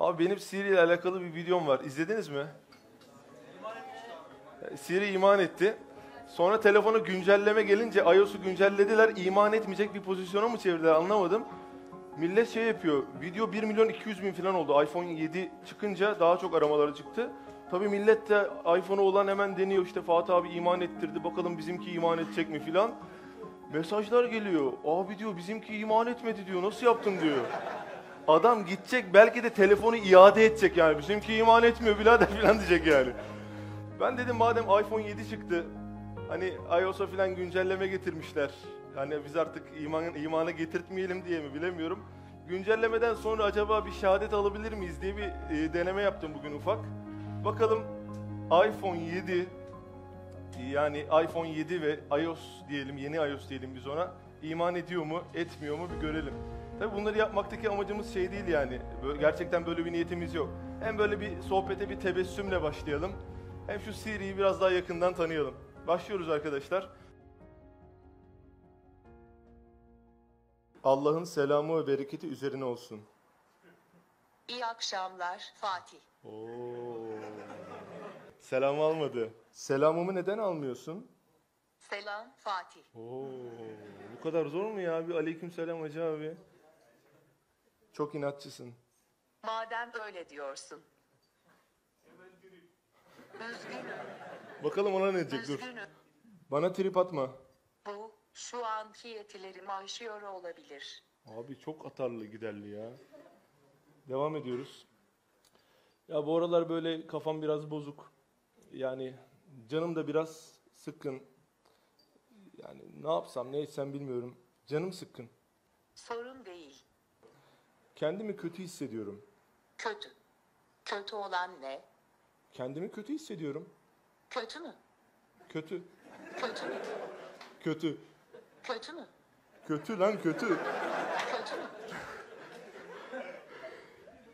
Abi benim Siri ile alakalı bir videom var. İzlediniz mi? Siri iman etti. Sonra telefona güncelleme gelince iOS'u güncellediler. İman etmeyecek bir pozisyona mı çevirdiler anlamadım. Millet şey yapıyor. Video 1.200.000 falan oldu. iPhone 7 çıkınca daha çok aramaları çıktı. Tabii millet de iPhone'u olan hemen deniyor. İşte Fatih abi iman ettirdi. Bakalım bizimki iman edecek mi filan. Mesajlar geliyor. Abi diyor bizimki iman etmedi diyor. Nasıl yaptın diyor. Adam gidecek belki de telefonu iade edecek yani. Bizimki iman etmiyor birader filan diyecek yani. Ben dedim madem iPhone 7 çıktı. Hani iOS'a filan güncelleme getirmişler. Hani biz artık imana getirtmeyelim diye mi bilemiyorum. Güncellemeden sonra acaba bir şehadet alabilir miyiz diye bir deneme yaptım bugün ufak. Bakalım iPhone 7 yani iPhone 7 ve iOS diyelim, yeni iOS diyelim biz ona. İman ediyor mu, etmiyor mu bir görelim. Tabii bunları yapmaktaki amacımız şey değil yani. Gerçekten böyle bir niyetimiz yok. Hem böyle bir sohbete bir tebessümle başlayalım. Hem şu Siri'yi biraz daha yakından tanıyalım. Başlıyoruz arkadaşlar. Allah'ın selamı ve bereketi üzerine olsun. İyi akşamlar Fatih. Oo. Selam almadı. Selamımı neden almıyorsun? Selam Fatih. Oo. Bu kadar zor mu ya abi? Aleykümselam hacı abi. Çok inatçısın. Madem öyle diyorsun. Üzgünüm. Bakalım ona ne diyecek dur. Üzgünüm. Bana trip atma. Bu şu anki yetilerimi aşıyor olabilir. Abi çok atarlı giderli ya. Devam ediyoruz. Ya bu aralar böyle kafam biraz bozuk. Yani canım da biraz sıkkın. Yani ne yapsam ne etsem bilmiyorum. Canım sıkkın. Sorun değil. Kendimi kötü hissediyorum. Kötü. Kötü olan ne? Kendimi kötü hissediyorum. Kötü mü? Kötü. Kötü mü? Kötü. Kötü mü? Kötü lan kötü. Kötü mü?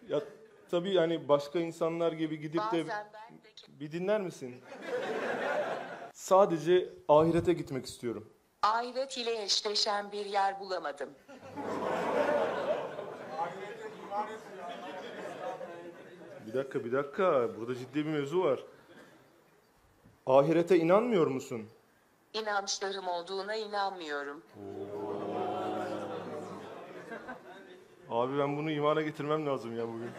Ya tabii yani başka insanlar gibi gidip de Bazen ben de bir dinler misin? Sadece ahirete gitmek istiyorum. ahiret ile eşleşen bir yer bulamadım. Bir dakika. Burada ciddi bir mevzu var. Ahirete inanmıyor musun? İnançlarım olduğuna inanmıyorum. Abi ben bunu imana getirmem lazım ya bugün.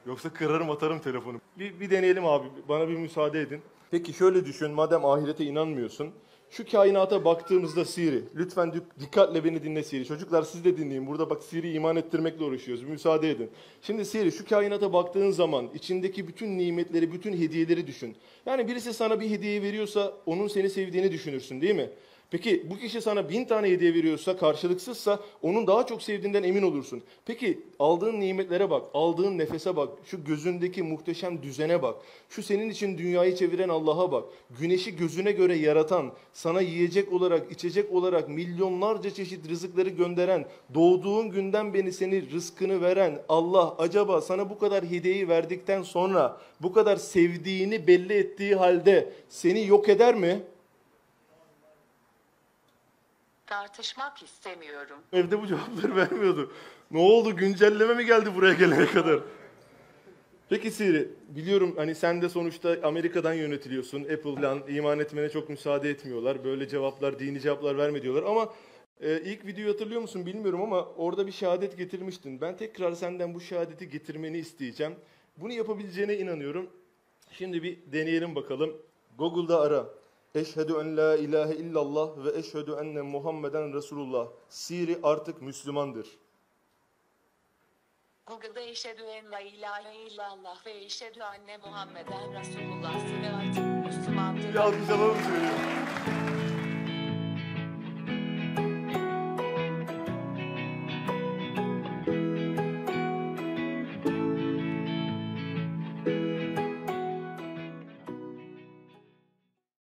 Yoksa kırarım atarım telefonu. Bir deneyelim abi. Bana bir müsaade edin. Peki şöyle düşün. Madem ahirete inanmıyorsun. Şu kainata baktığımızda Siri. Lütfen dikkatle beni dinle Siri. Çocuklar siz de dinleyin. Burada bak Siri iman ettirmekle uğraşıyoruz. Bir müsaade edin. Şimdi Siri şu kainata baktığın zaman içindeki bütün nimetleri, bütün hediyeleri düşün. Yani birisi sana bir hediye veriyorsa onun seni sevdiğini düşünürsün değil mi? Peki bu kişi sana 1000 tane hediye veriyorsa, karşılıksızsa onun daha çok sevdiğinden emin olursun. Peki aldığın nimetlere bak, aldığın nefese bak, şu gözündeki muhteşem düzene bak, şu senin için dünyayı çeviren Allah'a bak, güneşi gözüne göre yaratan, sana yiyecek olarak, içecek olarak milyonlarca çeşit rızıkları gönderen, doğduğun günden beri seni rızkını veren Allah acaba sana bu kadar hediyeyi verdikten sonra, bu kadar sevdiğini belli ettiği halde seni yok eder mi? Tartışmak istemiyorum. Evde bu cevapları vermiyordu. Ne oldu? Güncelleme mi geldi buraya gelene kadar? Peki Siri, biliyorum hani sen de sonuçta Amerika'dan yönetiliyorsun. Apple'dan iman etmene çok müsaade etmiyorlar. Böyle cevaplar, dini cevaplar verme diyorlar. Ama ilk videoyu hatırlıyor musun bilmiyorum ama orada bir şehadet getirmiştin. Ben tekrar senden bu şehadeti getirmeni isteyeceğim. Bunu yapabileceğine inanıyorum. Şimdi bir deneyelim bakalım. Google'da ara. Eşhedü en la ilahe illallah ve eşhedü enne Muhammeden Resulullah. Siri artık Müslümandır. Google'da eşhedü en la ilahe illallah ve eşhedü anne Muhammeden Resulullah seni artık Müslümandır. Bir alkışlamamı söylüyor.